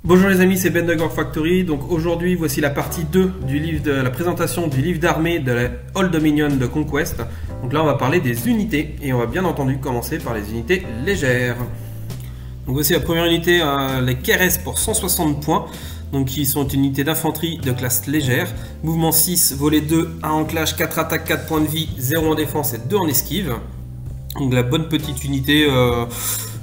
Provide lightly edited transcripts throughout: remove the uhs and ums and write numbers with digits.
Bonjour les amis, c'est Ben de Gorg Factory. Donc aujourd'hui, voici la partie 2 du livre de la présentation du livre d'armée de la Old Dominion de Conquest. Donc là, on va parler des unités et on va bien entendu commencer par les unités légères. Donc voici la première unité, les KRS pour 160 points. Donc qui sont une unité d'infanterie de classe légère. Mouvement 6, volet 2, 1 en clash, 4 attaques, 4 points de vie, 0 en défense et 2 en esquive. Donc la bonne petite unité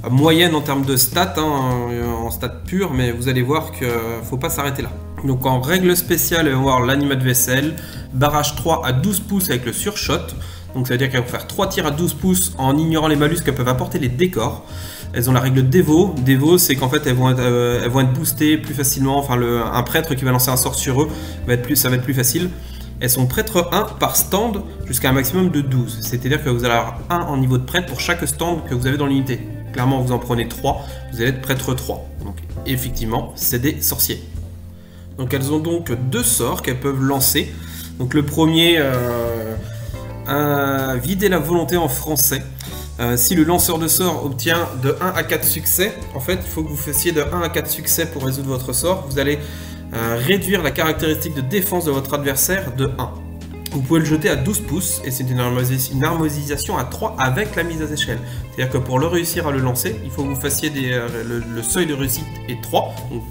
moyenne en termes de stats, en stats purs, mais vous allez voir qu'il ne faut pas s'arrêter là. Donc en règle spéciale, on va voir l'animat de vaisselle, barrage 3 à 12 pouces avec le surshot. Donc ça veut dire qu'elles vont faire 3 tirs à 12 pouces en ignorant les malus que peuvent apporter les décors. Elles ont la règle Devo. Devo, c'est qu'en fait elles vont être boostées plus facilement. Enfin, un prêtre qui va lancer un sort sur eux, ça va être plus facile. Elles sont prêtre 1 par stand jusqu'à un maximum de 12. C'est-à-dire que vous allez avoir 1 en niveau de prêtre pour chaque stand que vous avez dans l'unité. Clairement, vous en prenez 3, vous allez être prêtre 3. Donc effectivement, c'est des sorciers. Donc elles ont donc 2 sorts qu'elles peuvent lancer. Donc le premier, vider la volonté en français. Si le lanceur de sort obtient de 1 à 4 succès, en fait, il faut que vous fassiez de 1 à 4 succès pour résoudre votre sort. Vous allez réduire la caractéristique de défense de votre adversaire de 1. Vous pouvez le jeter à 12 pouces et c'est une harmonisation à 3 avec la mise à échelle. C'est-à-dire que pour le réussir à le lancer, il faut que vous fassiez le seuil de réussite est 3. Donc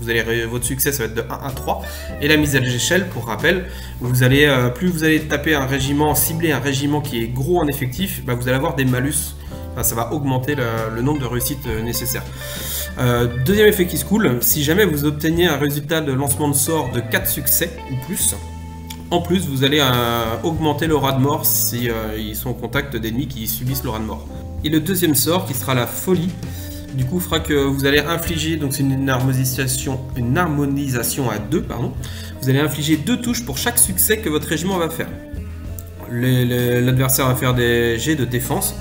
votre succès ça va être de 1 à 3. Et la mise à l'échelle, pour rappel, plus vous allez taper un régiment, cibler un régiment qui est gros en effectif, vous allez avoir des malus. Enfin, ça va augmenter le nombre de réussites nécessaires. Deuxième effet qui se coule, si jamais vous obteniez un résultat de lancement de sort de 4 succès ou plus, en plus vous allez augmenter l'aura de mort si ils sont au contact d'ennemis qui subissent l'aura de mort. Et le deuxième sort qui sera la folie, du coup fera que vous allez infliger, donc c'est une harmonisation à 2, pardon. Vous allez infliger 2 touches pour chaque succès que votre régiment va faire. L'adversaire va faire des jets de défense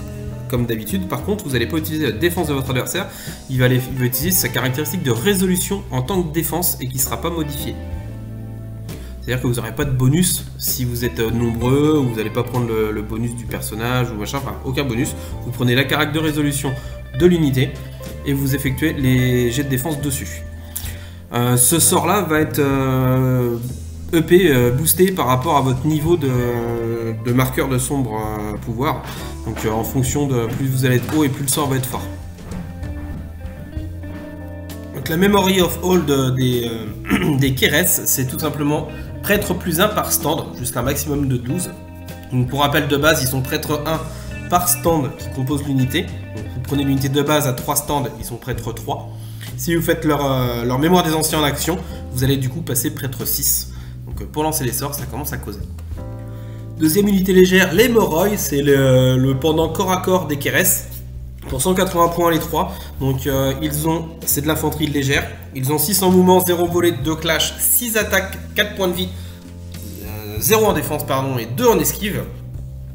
comme d'habitude. Par contre, vous n'allez pas utiliser la défense de votre adversaire, il va utiliser sa caractéristique de résolution en tant que défense et qui ne sera pas modifiée. C'est-à-dire que vous n'aurez pas de bonus si vous êtes nombreux, ou vous n'allez pas prendre le bonus du personnage, ou machin, enfin aucun bonus. Vous prenez la caractéristique de résolution de l'unité et vous effectuez les jets de défense dessus. Ce sort-là va être EP boosté par rapport à votre niveau de marqueur de sombre pouvoir. Donc en fonction de plus vous allez être haut et plus le sort va être fort. Donc la Memory of Hold des KRS, c'est tout simplement prêtre plus 1 par stand, jusqu'à un maximum de 12. Donc pour rappel de base, ils sont prêtre 1 par stand qui compose l'unité. Donc vous prenez l'unité de base à 3 stands, ils sont prêtre 3. Si vous faites leur mémoire des anciens en action, vous allez du coup passer prêtre 6. Donc pour lancer les sorts, ça commence à causer. Deuxième unité légère, les Moroi, c'est le pendant corps à corps des KRS. Pour 180 points les 3, donc c'est de l'infanterie légère. Ils ont 6 en mouvement, 0 volet, 2 clash, 6 attaques, 4 points de vie, 0 en défense pardon, et 2 en esquive.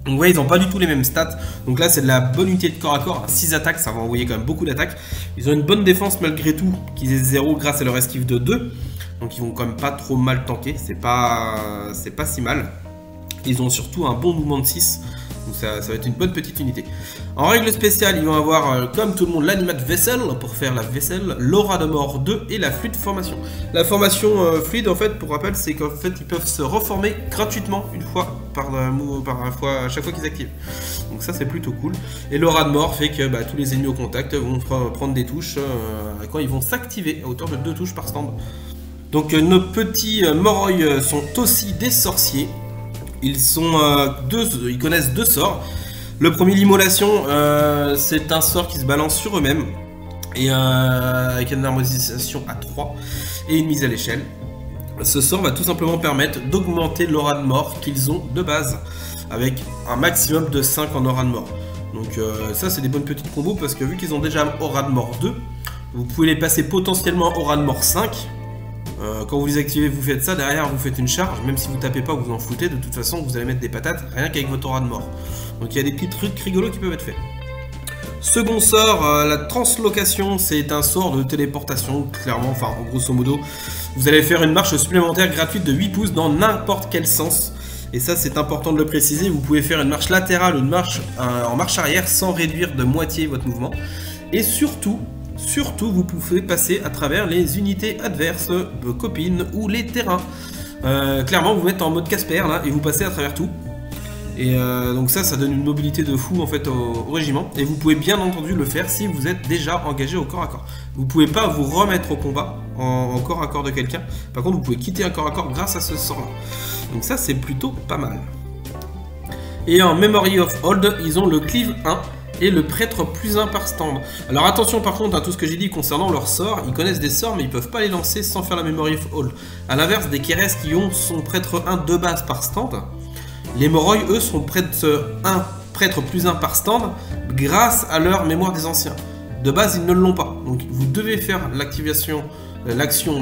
Donc ouais, ils n'ont pas du tout les mêmes stats. Donc là c'est de la bonne unité de corps à corps, 6 attaques, ça va envoyer quand même beaucoup d'attaques. Ils ont une bonne défense malgré tout, qu'ils aient 0 grâce à leur esquive de 2. Donc ils vont quand même pas trop mal tanker, c'est pas si mal. Ils ont surtout un bon mouvement de 6. Donc ça va être une bonne petite unité. En règle spéciale, ils vont avoir, comme tout le monde, l'animat de vaisselle pour faire la vaisselle, l'aura de mort 2 et la fluide formation. La formation fluide, en fait, pour rappel, c'est qu'en fait, ils peuvent se reformer gratuitement une fois à chaque fois qu'ils activent. Donc ça, c'est plutôt cool. Et l'aura de mort fait que tous les ennemis au contact vont prendre des touches quand ils vont s'activer à hauteur de 2 touches par stand. Donc nos petits Moroi sont aussi des sorciers. Ils connaissent 2 sorts. Le premier, l'immolation, c'est un sort qui se balance sur eux-mêmes et avec une harmonisation à 3 et une mise à l'échelle. Ce sort va tout simplement permettre d'augmenter l'aura de mort qu'ils ont de base avec un maximum de 5 en aura de mort. Donc ça c'est des bonnes petites combos parce que vu qu'ils ont déjà aura de mort 2, vous pouvez les passer potentiellement aura de mort 5. Quand vous les activez, vous faites ça, derrière vous faites une charge, même si vous tapez pas, vous en foutez, de toute façon vous allez mettre des patates, rien qu'avec votre aura de mort. Donc il y a des petits trucs rigolos qui peuvent être faits. Second sort, la translocation, c'est un sort de téléportation, clairement, enfin grosso modo. Vous allez faire une marche supplémentaire gratuite de 8 pouces dans n'importe quel sens. Et ça c'est important de le préciser, vous pouvez faire une marche latérale ou une marche en marche arrière sans réduire de moitié votre mouvement. Et surtout, surtout vous pouvez passer à travers les unités adverses, copines ou les terrains. Clairement vous mettez en mode Casper là et vous passez à travers tout. Et donc ça donne une mobilité de fou en fait au régiment. Et vous pouvez bien entendu le faire si vous êtes déjà engagé au corps à corps. Vous pouvez pas vous remettre au combat en corps à corps de quelqu'un. Par contre vous pouvez quitter un corps à corps grâce à ce sort là. Donc ça c'est plutôt pas mal. Et en Memory of Old ils ont le Cleave 1 et le prêtre plus 1 par stand. Alors attention par contre à tout ce que j'ai dit concernant leurs sorts, ils connaissent des sorts mais ils peuvent pas les lancer sans faire la Memory of Old. A l'inverse des Keres qui ont son prêtre 1 de base par stand, les Moroi eux sont prêtre plus 1 par stand grâce à leur mémoire des anciens. De base ils ne l'ont pas, donc vous devez faire l'action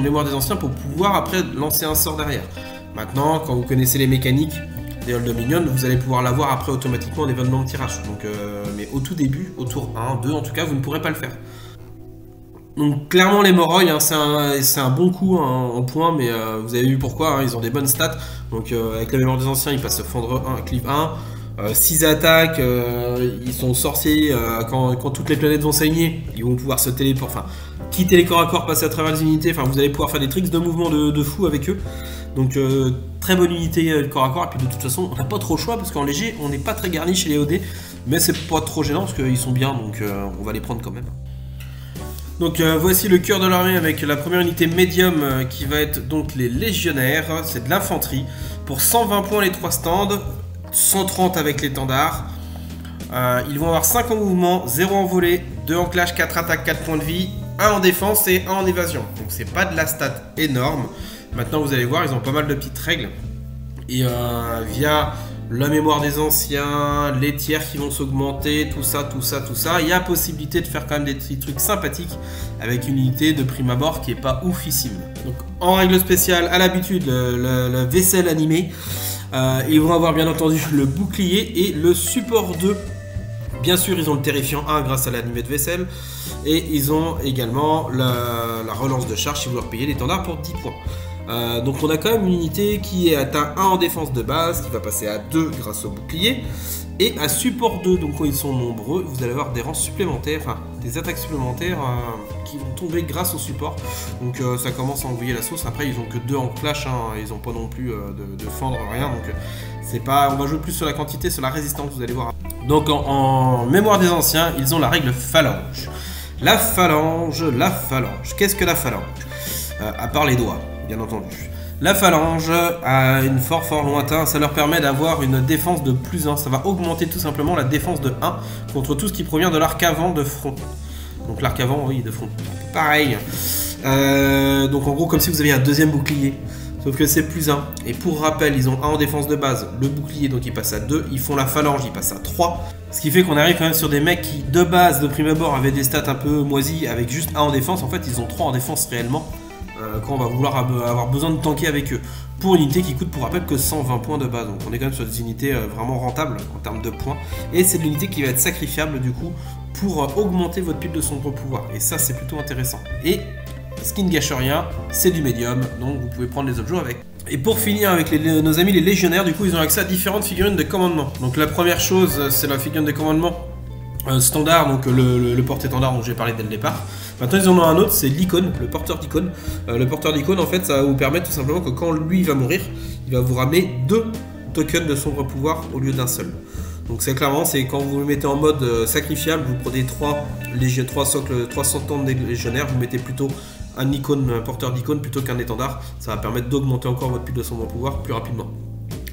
mémoire des anciens pour pouvoir après lancer un sort derrière. Maintenant quand vous connaissez les mécaniques des Old Dominion, vous allez pouvoir l'avoir après automatiquement en événement de tirage. Donc, mais au tout début, au tour 1, 2 en tout cas, vous ne pourrez pas le faire. Donc clairement les Moroi, hein, c'est un bon coup hein, en points, mais vous avez vu pourquoi, hein, ils ont des bonnes stats. Donc avec la mémoire des anciens, ils passent Fendre 1, Cleave 1, 6 attaques, ils sont sorciers, quand toutes les planètes vont saigner, ils vont pouvoir se téléporter, enfin quitter les corps à corps, passer à travers les unités, enfin vous allez pouvoir faire des tricks de mouvement de fou avec eux. Donc très bonne unité corps à corps, et puis de toute façon on n'a pas trop le choix parce qu'en léger on n'est pas très garni chez les OD, mais c'est pas trop gênant parce qu'ils sont bien, donc on va les prendre quand même. Donc voici le cœur de l'armée avec la première unité médium qui va être donc les légionnaires, c'est de l'infanterie, pour 120 points les 3 stands, 130 avec l'étendard. Ils vont avoir 5 en mouvement, 0 en volée, 2 en clash, 4 attaques, 4 points de vie, 1 en défense et 1 en évasion. Donc c'est pas de la stat énorme. Maintenant vous allez voir, ils ont pas mal de petites règles. Et via la mémoire des anciens, les tiers qui vont s'augmenter, tout ça, il y a possibilité de faire quand même des petits trucs sympathiques avec une unité de prime abord qui est pas oufissime. Donc en règle spéciale, à l'habitude, le vaisselle animé. Ils vont avoir bien entendu le bouclier et le support 2. Bien sûr, ils ont le terrifiant 1 grâce à l'animé de vaisselle. Et ils ont également la relance de charge si vous leur payez l'étendard pour 10 points. Donc on a quand même une unité qui est atteint 1 en défense de base, qui va passer à 2 grâce au bouclier, et à support 2, donc quand ils sont nombreux, vous allez avoir des rangs supplémentaires, enfin des attaques supplémentaires qui vont tomber grâce au support. Donc ça commence à envoyer la sauce. Après ils ont que 2 en clash, hein, ils n'ont pas non plus de fendre, rien, donc c'est pas, on va jouer plus sur la quantité, sur la résistance, vous allez voir. Donc en mémoire des anciens, ils ont la règle phalange. La phalange, qu'est-ce que la phalange? À part les doigts, bien entendu. La phalange a une fort lointain, ça leur permet d'avoir une défense de plus 1. Ça va augmenter tout simplement la défense de 1 contre tout ce qui provient de l'arc avant de front. Donc l'arc avant, oui, de front. Pareil. Donc en gros, comme si vous aviez un deuxième bouclier. Sauf que c'est plus 1. Et pour rappel, ils ont 1 en défense de base, le bouclier, donc ils passent à 2. Ils font la phalange, ils passent à 3. Ce qui fait qu'on arrive quand même sur des mecs qui, de base, de prime abord, avaient des stats un peu moisies avec juste 1 en défense. En fait, ils ont 3 en défense réellement. Quand on va vouloir avoir besoin de tanker avec eux, pour une unité qui coûte pour rappel que 120 points de base. Donc on est quand même sur des unités vraiment rentables en termes de points, et c'est l'unité qui va être sacrifiable du coup pour augmenter votre pile de sombre pouvoir, et ça c'est plutôt intéressant. Et ce qui ne gâche rien, c'est du médium, donc vous pouvez prendre les objets avec. Et pour finir avec nos amis les légionnaires, du coup ils ont accès à différentes figurines de commandement. Donc la première chose, c'est la figurine de commandement standard, donc le porte-étendard dont j'ai parlé dès le départ. Maintenant ils en ont un autre, c'est l'icône, le porteur d'icône. Le porteur d'icône, en fait, ça va vous permettre tout simplement que quand lui va mourir, il va vous ramener 2 tokens de sombre pouvoir au lieu d'un seul. Donc c'est clairement, c'est quand vous le mettez en mode sacrifiable, vous prenez 3 socles, 300 ans de légionnaires, vous mettez plutôt un icône, un porteur d'icône plutôt qu'un étendard. Ça va permettre d'augmenter encore votre pile de sombre pouvoir plus rapidement.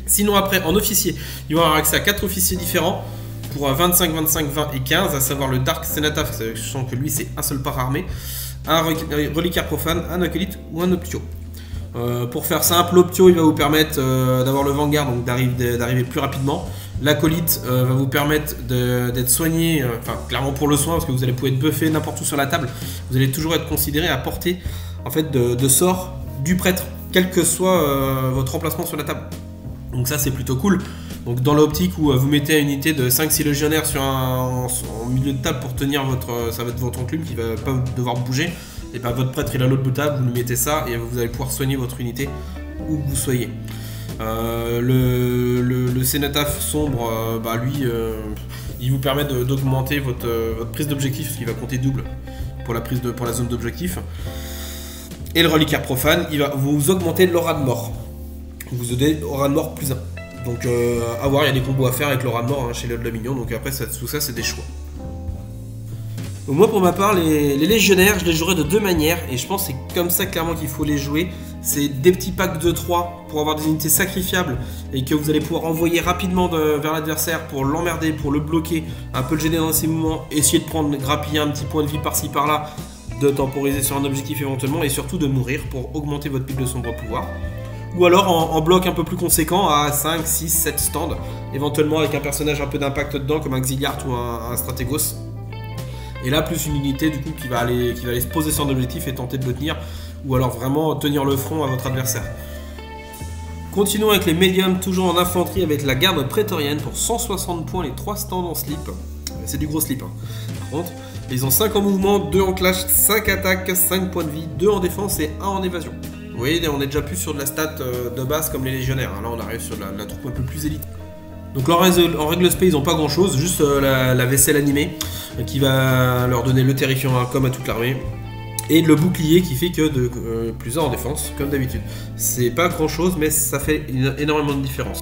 Sinon après, en officier, ils vont avoir accès à 4 officiers différents pour 25, 25, 20 et 15, à savoir le Dark Cenotaph, sachant que lui c'est un seul par armée, un reliquaire profane, un acolyte ou un optio. Pour faire simple, l'optio il va vous permettre d'avoir le Vanguard, donc d'arriver plus rapidement. L'acolyte va vous permettre d'être soigné, enfin clairement pour le soin, parce que vous allez pouvoir être buffé n'importe où sur la table. Vous allez toujours être considéré à portée en fait, de sort du prêtre, quel que soit votre emplacement sur la table. Donc ça c'est plutôt cool. Donc dans l'optique où vous mettez une unité de 5-6 légionnaires sur en milieu de table pour tenir ça va être votre enclume qui va pas devoir bouger, et bien votre prêtre il a l'autre bout de table, vous lui mettez ça et vous allez pouvoir soigner votre unité où que vous soyez. Le Cenotaph sombre, lui il vous permet d'augmenter votre prise d'objectif, parce qu'il va compter double pour la zone d'objectif. Et le reliquaire profane, il va vous augmenter l'aura de mort. Vous donnez aura de mort plus 1. Donc à voir, il y a des combos à faire avec l'aura de mort chez le Dominion, donc après tout ça c'est des choix. Donc moi pour ma part, les légionnaires, je les jouerai de 2 manières, et je pense que c'est comme ça clairement qu'il faut les jouer. C'est des petits packs de 3 pour avoir des unités sacrifiables, et que vous allez pouvoir envoyer rapidement vers l'adversaire pour l'emmerder, pour le bloquer, un peu le gêner dans ses mouvements, essayer de grappiller un petit point de vie par-ci par-là, de temporiser sur un objectif éventuellement, et surtout de mourir pour augmenter votre pic de sombre pouvoir. Ou alors en bloc un peu plus conséquent à 5, 6, 7 stands, éventuellement avec un personnage un peu d'impact dedans comme un Xiliart ou un Stratégos. Et là plus une unité du coup qui va aller se poser sur un objectif et tenter de le tenir, ou alors vraiment tenir le front à votre adversaire. Continuons avec les médiums, toujours en infanterie avec la garde prétorienne pour 160 points, les 3 stands en slip. C'est du gros slip hein. Par contre, ils ont 5 en mouvement, 2 en clash, 5 attaques, 5 points de vie, 2 en défense et 1 en évasion. Vous voyez, on est déjà plus sur de la stat de base comme les légionnaires. Là, on arrive sur la troupe un peu plus élite. Donc en règle spé, ils n'ont pas grand chose, juste la vaisselle animée qui va leur donner le terrifiant comme à toute l'armée. Et le bouclier qui fait que de plus 1 en défense, comme d'habitude. C'est pas grand chose, mais ça fait énormément de différence.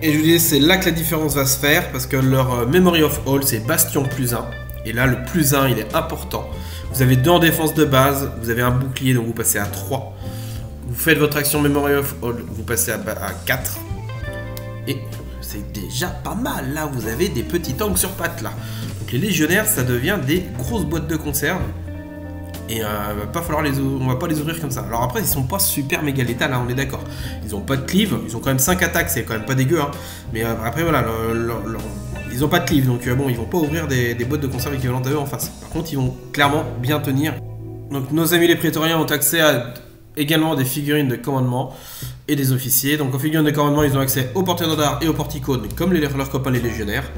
Et je vous dis, c'est là que la différence va se faire, parce que leur Memory of All, c'est Bastion plus 1. Et là, le plus 1, il est important. Vous avez 2 en défense de base, vous avez un bouclier, donc vous passez à 3. Vous faites votre action Memory of All, vous passez à 4. Et c'est déjà pas mal, là, vous avez des petits tanks sur pattes, là. Donc les légionnaires, ça devient des grosses boîtes de conserve. Et on va pas les ouvrir comme ça. Alors après, ils sont pas super méga létals, là, on est d'accord. Ils ont pas de cleave, ils ont quand même 5 attaques, c'est quand même pas dégueu. Hein. Mais après, voilà, ils ont pas de cleave, donc bon, ils vont pas ouvrir des boîtes de conserve équivalentes à eux en face. Par contre, ils vont clairement bien tenir. Donc nos amis les prétoriens ont accès à également des figurines de commandement et des officiers. Donc en figurines de commandement, ils ont accès aux porte-étendards et aux porticones, comme leurs copains les légionnaires.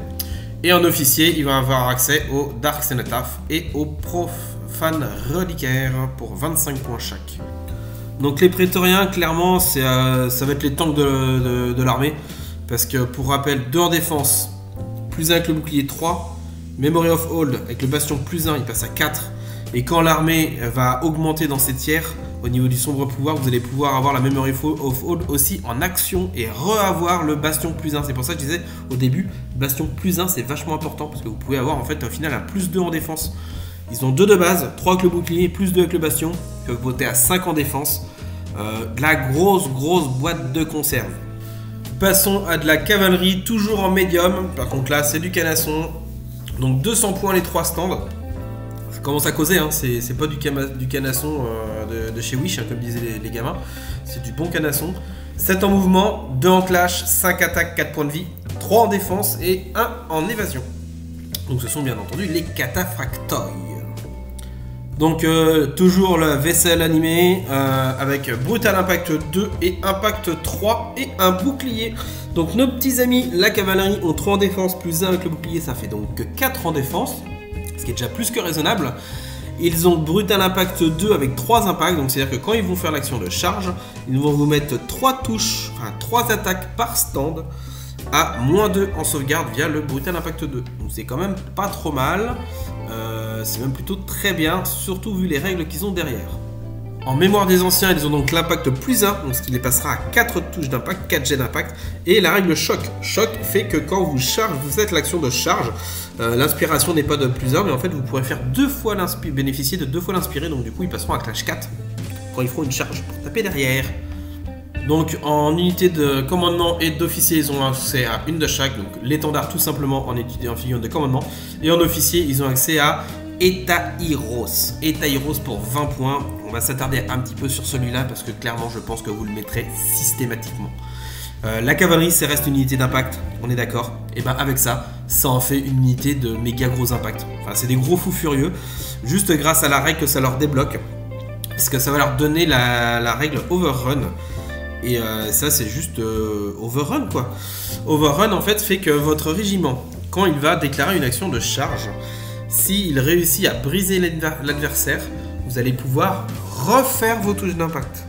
Et en officier, ils vont avoir accès au Dark Cenotaph et au Profane Reliquaire pour 25 points chaque. Donc les prétoriens, clairement, ça va être les tanks de l'armée. Parce que pour rappel, 2 en défense, plus 1 avec le bouclier 3. Memory of Hold avec le bastion plus 1, il passe à 4. Et quand l'armée va augmenter dans ses tiers, au niveau du sombre pouvoir, vous allez pouvoir avoir la Memory of Hold aussi en action et re-avoir le bastion plus 1. C'est pour ça que je disais au début, bastion plus 1 c'est vachement important parce que vous pouvez avoir en fait au final un plus 2 en défense. Ils ont 2 de base, 3 avec le bouclier, plus 2 avec le bastion, qui peuvent voter à 5 en défense. De la grosse boîte de conserve. Passons à de la cavalerie, toujours en médium. Par contre là c'est du canasson. Donc 200 points les 3 stands. Ça commence à causer, hein. C'est pas du canasson de chez Wish, hein, comme disaient les gamins. C'est du bon canasson. 7 en mouvement, 2 en clash, 5 attaques, 4 points de vie, 3 en défense et 1 en évasion. Donc ce sont bien entendu les cataphractoi. Donc toujours la vaisselle animée avec Brutal Impact 2 et Impact 3 et un bouclier. Donc nos petits amis, la cavalerie ont 3 en défense plus 1 avec le bouclier, ça fait donc 4 en défense, ce qui est déjà plus que raisonnable. Ils ont Brutal Impact 2 avec 3 impacts, donc c'est à dire que quand ils vont faire l'action de charge, ils vont vous mettre 3 touches, enfin 3 attaques par stand à -2 en sauvegarde via le Brutal Impact 2. Donc c'est quand même pas trop mal. C'est même plutôt très bien, surtout vu les règles qu'ils ont derrière. En mémoire des anciens, ils ont donc l'impact plus 1, donc ce qui les passera à 4 touches d'impact, 4 jets d'impact, et la règle choc. Choc fait que quand vous faites l'action de charge, l'inspiration n'est pas de plus 1, mais en fait vous pourrez faire bénéficier de 2 fois l'inspiré, donc du coup ils passeront à clash 4 quand ils feront une charge pour taper derrière. Donc en unité de commandement et d'officier, ils ont accès à une de chaque, donc l'étendard tout simplement en figure de commandement, et en officier, ils ont accès à Etahiros. Etahiros pour 20 points. On va s'attarder un petit peu sur celui-là parce que clairement je pense que vous le mettrez systématiquement. La cavalerie, ça reste une unité d'impact, on est d'accord. Et bien avec ça, ça en fait une unité de méga gros impact. Enfin c'est des gros fous furieux, juste grâce à la règle que ça leur débloque. Parce que ça va leur donner la règle Overrun. Et ça c'est juste Overrun quoi. Overrun en fait fait que votre régiment, quand il va déclarer une action de charge, s'il réussit à briser l'adversaire, vous allez pouvoir refaire vos touches d'impact.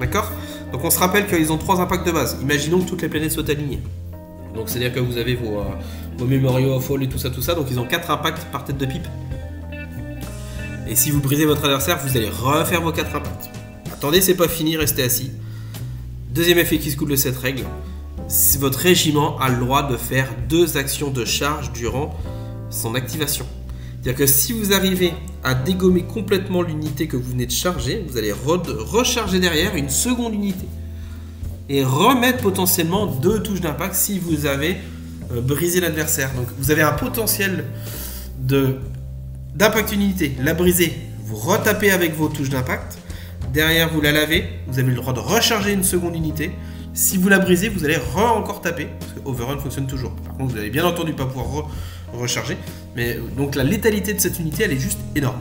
D'accord? Donc on se rappelle qu'ils ont 3 impacts de base. Imaginons que toutes les planètes soient alignées. Donc c'est à dire que vous avez vos Memory of All et tout ça. Donc ils ont 4 impacts par tête de pipe. Et si vous brisez votre adversaire, vous allez refaire vos 4 impacts. Attendez, c'est pas fini, restez assis. Deuxième effet qui se coule de cette règle, votre régiment a le droit de faire 2 actions de charge durant son activation. C'est-à-dire que si vous arrivez à dégommer complètement l'unité que vous venez de charger, vous allez recharger derrière une seconde unité. Et remettre potentiellement 2 touches d'impact si vous avez brisé l'adversaire. Donc vous avez un potentiel d'impact unité. La briser, vous retapez avec vos touches d'impact. Derrière, vous la lavez. Vous avez le droit de recharger une seconde unité. Si vous la brisez, vous allez encore taper. Parce que Overrun fonctionne toujours. Par contre, vous n'allez bien entendu pas pouvoir recharger. Mais donc la létalité de cette unité, elle est juste énorme.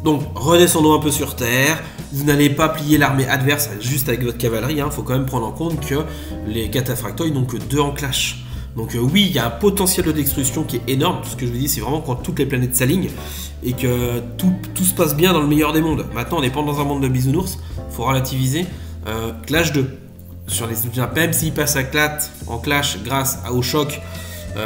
Donc redescendons un peu sur terre. Vous n'allez pas plier l'armée adverse juste avec votre cavalerie. Il faut quand même prendre en compte que les cataphractoïs n'ont que 2 en clash. Donc oui, il y a un potentiel de destruction qui est énorme. Tout ce que je vous dis, c'est vraiment quand toutes les planètes s'alignent et que tout se passe bien dans le meilleur des mondes. Maintenant, on n'est pas dans un monde de bisounours. Il faut relativiser. Clash 2. Sur les soutiens, même s'ils passent en clash grâce au choc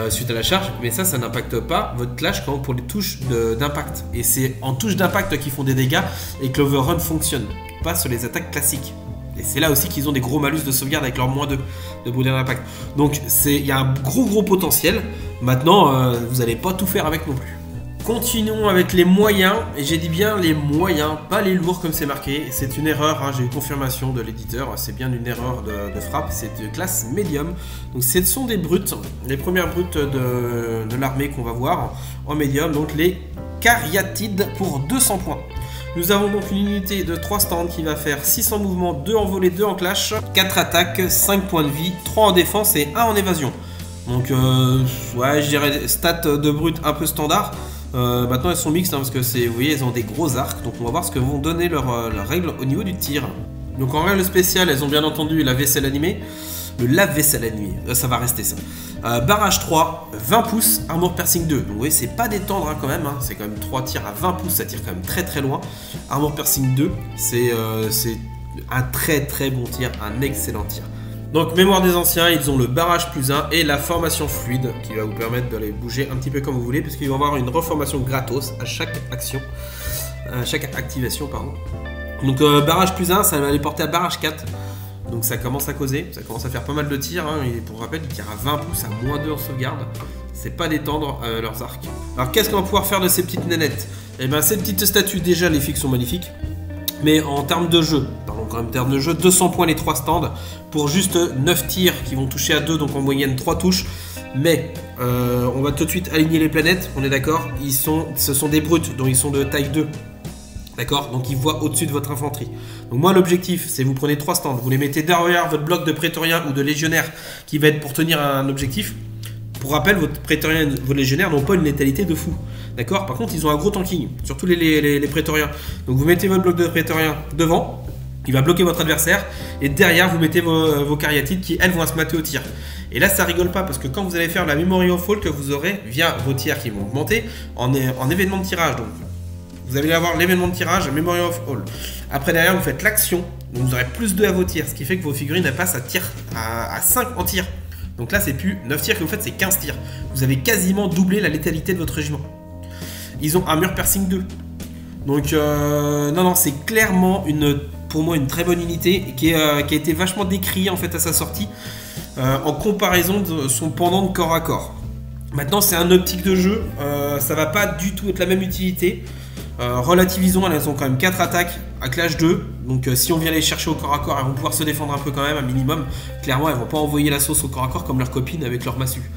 suite à la charge, mais ça n'impacte pas votre clash quand pour les touches d'impact. Et c'est en touches d'impact qu'ils font des dégâts et que l'overrun fonctionne, pas sur les attaques classiques. Et c'est là aussi qu'ils ont des gros malus de sauvegarde avec leur -2 de brûler d'impact. Donc il y a un gros potentiel. Maintenant, vous n'allez pas tout faire avec non plus. Continuons avec les moyens, et j'ai dit bien les moyens, pas les lourds comme c'est marqué. C'est une erreur, j'ai eu confirmation de l'éditeur, c'est bien une erreur de frappe, c'est de classe médium. Donc ce sont des brutes, les premières brutes de l'armée qu'on va voir en médium, donc les cariatides pour 200 points. Nous avons donc une unité de 3 stands qui va faire 600 mouvements, 2 en volée, 2 en clash, 4 attaques, 5 points de vie, 3 en défense et 1 en évasion. Donc ouais, je dirais stats de brutes un peu standard. Maintenant elles sont mixtes parce que vous voyez, elles ont des gros arcs, donc on va voir ce que vont donner leurs règles au niveau du tir. Donc en règle spéciale, elles ont bien entendu la vaisselle animée, le lave-vaisselle animé, ça va rester ça. Barrage 3, 20 pouces, armor piercing 2. Donc vous voyez, c'est pas des tendres quand même, c'est quand même 3 tirs à 20 pouces, ça tire quand même très loin. Armor piercing 2, c'est un très bon tir, un excellent tir. Donc mémoire des anciens, ils ont le barrage +1 et la formation fluide qui va vous permettre d'aller bouger un petit peu comme vous voulez, puisqu'ils vont avoir une reformation gratos à chaque action, à chaque activation pardon. Donc barrage +1, ça va les porter à barrage 4. Donc ça commence à causer, ça commence à faire pas mal de tirs, et pour rappel, ils tirent à 20 pouces à -2 en sauvegarde. C'est pas détendre leurs arcs. Alors qu'est-ce qu'on va pouvoir faire de ces petites nénettes? Eh bien ces petites statues, déjà les fixes sont magnifiques. Mais en termes de jeu, en termes de jeu, 200 points les 3 stands pour juste 9 tirs qui vont toucher à 2, donc en moyenne 3 touches. Mais on va tout de suite aligner les planètes, on est d'accord? Ce sont des brutes, donc ils sont de taille 2. D'accord? Donc ils voient au-dessus de votre infanterie. Donc moi l'objectif, c'est vous prenez 3 stands, vous les mettez derrière votre bloc de prétoriens ou de légionnaires qui va être pour tenir un objectif. Pour rappel, votre prétorien et vos légionnaires n'ont pas une létalité de fou. D'accord? Par contre, ils ont un gros tanking, surtout les prétoriens. Donc vous mettez votre bloc de prétoriens devant, il va bloquer votre adversaire, et derrière vous mettez vos cariatides qui elles vont se mater au tir. Et là ça rigole pas parce que quand vous allez faire la Memory of Fall que vous aurez via vos tirs qui vont augmenter en événement de tirage. Donc vous allez avoir l'événement de tirage Memory of All. Après derrière vous faites l'action, donc vous aurez +2 à vos tirs, ce qui fait que vos figurines elles passent à 5 en tir. Donc là c'est plus 9 tirs que vous faites, c'est 15 tirs. Vous avez quasiment doublé la létalité de votre régiment. Ils ont armure piercing 2. Donc non, c'est clairement pour moi une très bonne unité qui a été vachement décriée en fait à sa sortie en comparaison de son pendant de corps à corps. Maintenant c'est un optique de jeu, ça va pas du tout être la même utilité. Relativisons, elles ont quand même 4 attaques à clash 2, donc si on vient les chercher au corps à corps, elles vont pouvoir se défendre un peu quand même, un minimum. Clairement elles vont pas envoyer la sauce au corps à corps comme leurs copines avec leur massue.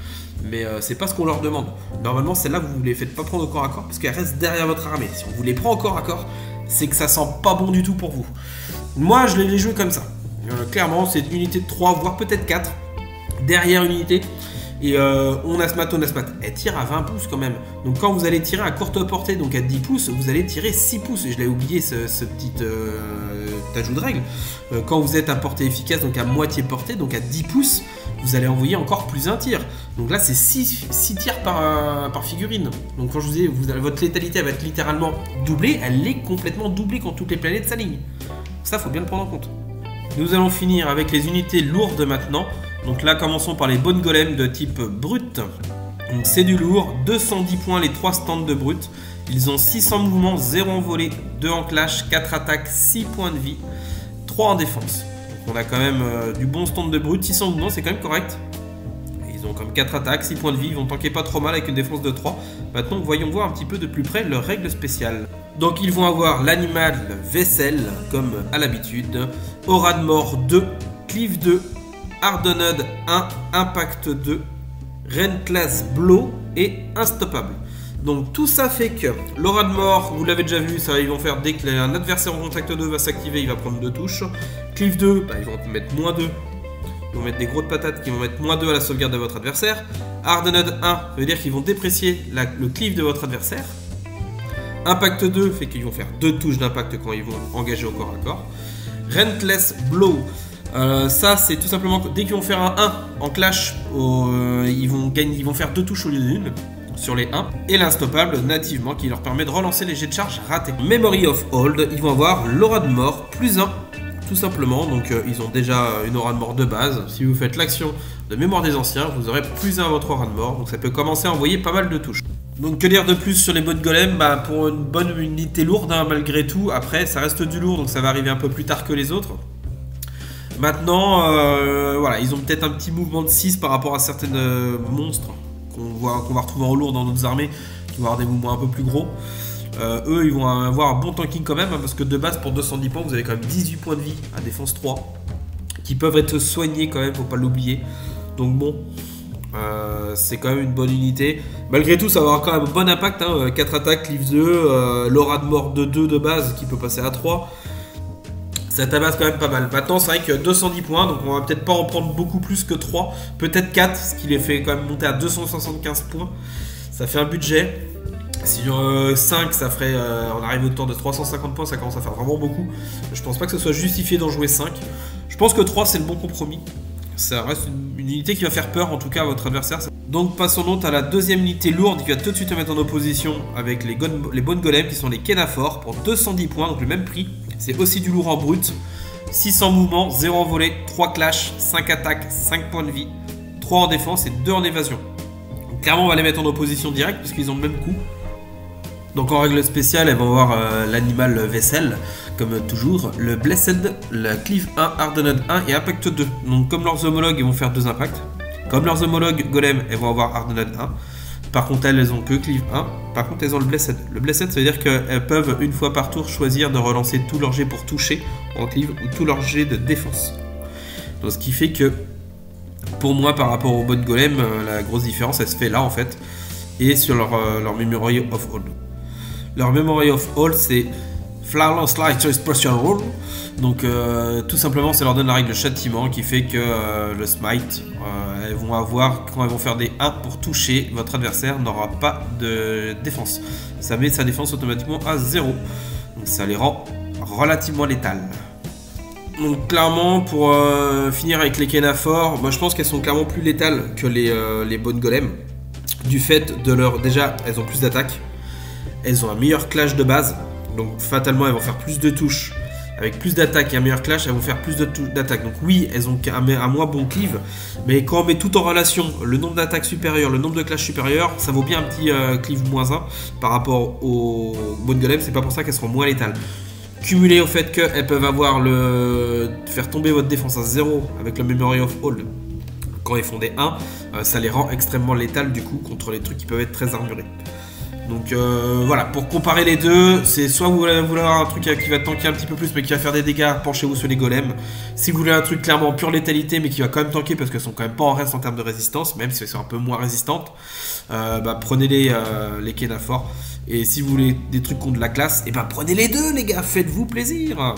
Mais c'est pas ce qu'on leur demande. Normalement celles-là vous les faites pas prendre au corps à corps parce qu'elles restent derrière votre armée. Si on vous les prend au corps à corps, c'est que ça sent pas bon du tout pour vous. Moi je les joue comme ça. Clairement c'est une unité de 3 voire peut-être 4 derrière une unité. Et on asmat, elle tire à 20 pouces quand même. Donc quand vous allez tirer à courte portée, donc à 10 pouces, vous allez tirer 6 pouces. Et je l'ai oublié ce petit ajout de règle. Quand vous êtes à portée efficace, donc à moitié portée, donc à 10 pouces, vous allez envoyer encore plus un tir. Donc là c'est 6 tirs par figurine. Donc quand je vous dis, votre létalité va être littéralement doublée, elle est complètement doublée quand toutes les planètes s'alignent. Ça faut bien le prendre en compte. Nous allons finir avec les unités lourdes maintenant. Donc là commençons par les bonnes golems de type brut. Donc c'est du lourd, 210 points les 3 stands de brut. Ils ont 600 mouvements, 0 en volée, 2 en clash, 4 attaques, 6 points de vie, 3 en défense. Donc on a quand même du bon stand de brut, 600 mouvements, c'est quand même correct. Ils ont comme 4 attaques, 6 points de vie, ils vont tanker pas trop mal avec une défense de 3. Maintenant, voyons voir un petit peu de plus près leurs règles spéciales. Donc ils vont avoir l'animal vaisselle, comme à l'habitude, Aura de mort 2, Cleave 2, Hardened 1, Impact 2, Relentless Blow et Unstoppable. Donc tout ça fait que l'aura de mort, vous l'avez déjà vu, ça ils vont faire dès qu'un adversaire en contact 2 va s'activer, il va prendre 2 touches. Cleave 2, bah, ils vont mettre moins 2. Ils vont mettre des grosses patates qui vont mettre moins 2 à la sauvegarde de votre adversaire. Hardened 1, ça veut dire qu'ils vont déprécier le cleave de votre adversaire. Impact 2 fait qu'ils vont faire 2 touches d'impact quand ils vont engager au corps à corps. Relentless Blow, ça c'est tout simplement dès qu'ils vont faire un 1 en clash, ils vont faire 2 touches au lieu d'une sur les 1. Et l'instoppable nativement qui leur permet de relancer les jets de charge ratés. Memory of Hold, ils vont avoir l'aura de mort plus 1. Tout simplement, donc ils ont déjà une aura de mort de base. Si vous faites l'action de mémoire des anciens, vous aurez plus 1 à votre aura de mort. Donc ça peut commencer à envoyer pas mal de touches. Donc que dire de plus sur les bonnes golems, bah, pour une bonne unité lourde, hein, malgré tout. Après, ça reste du lourd, donc ça va arriver un peu plus tard que les autres. Maintenant, voilà, ils ont peut-être un petit mouvement de 6 par rapport à certaines monstres qu'on va retrouver en lourd dans d'autres armées, qui vont avoir des mouvements un peu plus gros. Eux ils vont avoir un bon tanking quand même, hein, parce que de base pour 210 points vous avez quand même 18 points de vie à défense 3 qui peuvent être soignés quand même, faut pas l'oublier. Donc bon, c'est quand même une bonne unité. Malgré tout ça va avoir quand même un bon impact, hein, 4 attaques, cleave 2, l'aura de mort de 2 de base qui peut passer à 3. Ça tabasse quand même pas mal. Maintenant c'est vrai que 210 points, donc on va peut-être pas en prendre beaucoup plus que 3, peut-être 4, ce qui les fait quand même monter à 275 points. Ça fait un budget. Sur 5, ça ferait, on arrive au tour de 350 points, ça commence à faire vraiment beaucoup. Je pense pas que ce soit justifié d'en jouer 5. Je pense que 3 c'est le bon compromis. Ça reste une unité qui va faire peur en tout cas à votre adversaire. Donc passons donc à la deuxième unité lourde qui va tout de suite te mettre en opposition avec les bonnes golems qui sont les Kenafor pour 210 points, donc le même prix. C'est aussi du lourd en brut. 600 mouvements, 0 en volée, 3 clash, 5 attaques, 5 points de vie, 3 en défense et 2 en évasion. Donc, clairement on va les mettre en opposition directe puisqu'ils ont le même coup. Donc en règle spéciale, elles vont avoir l'animal vaisselle, comme toujours, le Blessed, le Cleave 1, Hardened 1 et Impact 2. Donc comme leurs homologues, ils vont faire 2 impacts. Comme leurs homologues Golem, elles vont avoir Hardened 1. Par contre, elles ont que Cleave 1. Par contre, elles ont le Blessed. Le Blessed, ça veut dire qu'elles peuvent, une fois par tour, choisir de relancer tout leur jet pour toucher en Cleave ou tout leur jet de défense. Donc ce qui fait que, pour moi, par rapport aux bonnes Golem, la grosse différence, elle se fait là, en fait. Et sur leur Memory of Hold. Leur Memory of All, c'est Flawless Light Special Rule. Donc tout simplement ça leur donne la règle de châtiment qui fait que le smite, elles vont avoir, quand elles vont faire des 1 pour toucher, votre adversaire n'aura pas de défense. Ça met sa défense automatiquement à 0. Donc ça les rend relativement létales. Donc clairement pour finir avec les Kenafor, moi je pense qu'elles sont clairement plus létales que les bonnes golems. Du fait de leur... Déjà elles ont plus d'attaque. Elles ont un meilleur clash de base, donc fatalement elles vont faire plus de touches. Avec plus d'attaque et un meilleur clash, elles vont faire plus d'attaque. Donc oui, elles ont un moins bon cleave, mais quand on met tout en relation, le nombre d'attaques supérieur, le nombre de clash supérieur, ça vaut bien un petit cleave moins 1 par rapport aux bonnes golems. C'est pas pour ça qu'elles seront moins létales. Cumulé au fait qu'elles peuvent avoir faire tomber votre défense à 0 avec le Memory of Hold quand ils font des 1, ça les rend extrêmement létales du coup contre les trucs qui peuvent être très armurés. Donc voilà, pour comparer les deux, c'est soit vous voulez avoir un truc qui va tanker un petit peu plus mais qui va faire des dégâts, penchez-vous sur les golems. Si vous voulez un truc clairement pure létalité mais qui va quand même tanker parce qu'elles sont quand même pas en reste en termes de résistance, même si elles sont un peu moins résistantes, prenez les Kenafor. Et si vous voulez des trucs contre la classe, et prenez les deux les gars, faites-vous plaisir.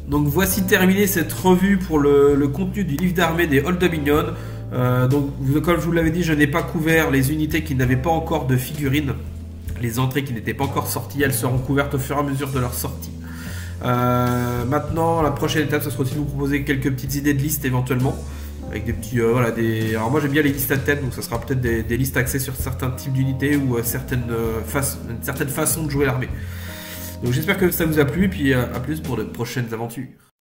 Donc voici terminé cette revue pour le contenu du livre d'armée des Old Dominion. Donc comme je vous l'avais dit, je n'ai pas couvert les unités qui n'avaient pas encore de figurines. Les entrées qui n'étaient pas encore sorties, elles seront couvertes au fur et à mesure de leur sortie. Maintenant, la prochaine étape, ce sera aussi de vous proposer quelques petites idées de listes éventuellement. Avec des petits... Alors moi j'aime bien les listes à thème, donc ça sera peut-être des listes axées sur certains types d'unités ou certaines façons de jouer l'armée. Donc j'espère que ça vous a plu, et puis à plus pour de prochaines aventures.